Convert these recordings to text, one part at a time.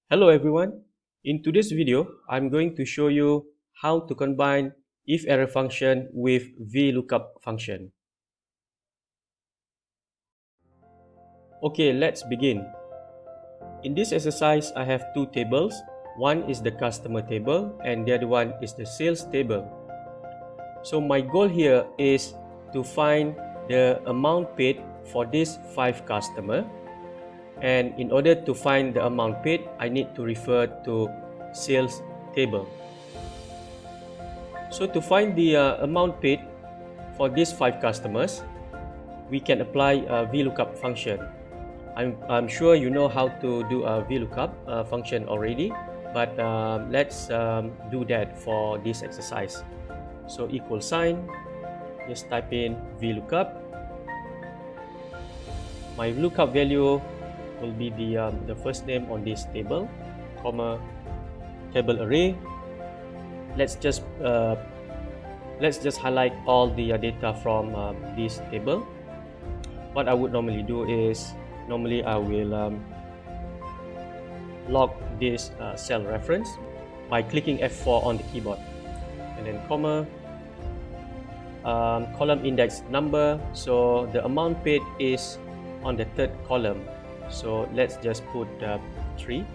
Hello everyone. In today's video, I'm going to show you how to combine IFERROR function with VLOOKUP function. Okay, let's begin. In this exercise, I have two tables. One is the customer table and the other one is the sales table. So my goal here is to find the amount paid for these 5 customers. And in order to find the amount paid, I need to refer to sales table. So to find the amount paid for these 5 customers, we can apply a VLOOKUP function. I'm sure you know how to do a VLOOKUP function already, but let's do that for this exercise. So equal sign, just type in VLOOKUP. My lookup value will be the first name on this table, comma, table array. Let's just highlight all the data from this table. What I would normally do is, I will log this cell reference by clicking F4 on the keyboard, and then comma, column index number. So the amount paid is on the 3rd column. So let's just put 3,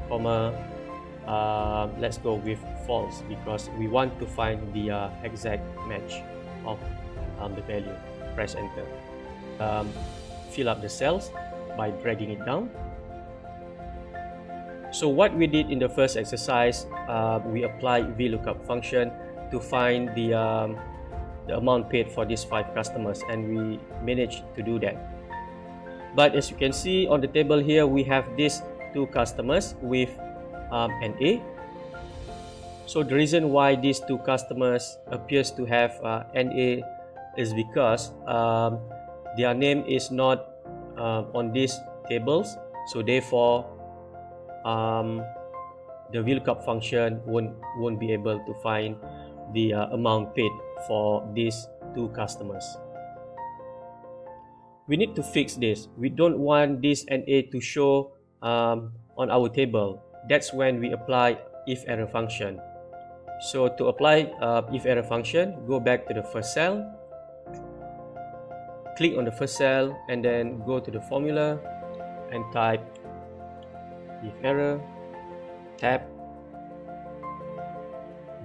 comma, let's go with false because we want to find the exact match of the value. Press enter. Fill up the cells by dragging it down. So what we did in the first exercise, we applied VLOOKUP function to find the amount paid for these 5 customers, and we managed to do that. But as you can see on the table here, we have these 2 customers with NA. So the reason why these 2 customers appears to have NA is because their name is not on these tables. So therefore, the VLOOKUP function won't be able to find the amount paid for these 2 customers. We need to fix this. We don't want this NA to show on our table. That's when we apply IFERROR function. So to apply IFERROR function, go back to the first cell, click on the first cell, and then go to the formula and type IFERROR, tab,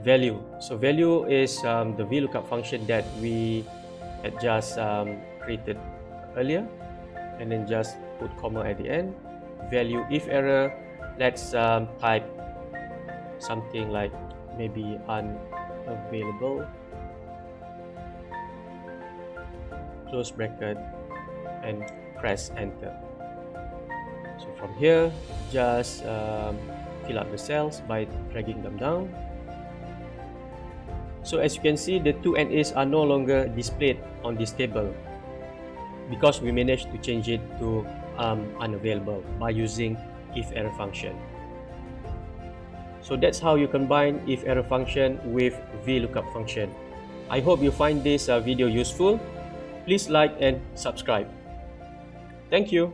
value. So value is the VLOOKUP function that we had just created earlier, and then just put comma at the end. Value IFERROR, let's type something like maybe unavailable, close bracket, and press enter. So from here, just fill up the cells by dragging them down. So as you can see, the 2 NAs are no longer displayed on this table because we managed to change it to unavailable by using IFERROR function. So that's how you combine IFERROR function with VLOOKUP function. I hope you find this video useful. Please like and subscribe. Thank you.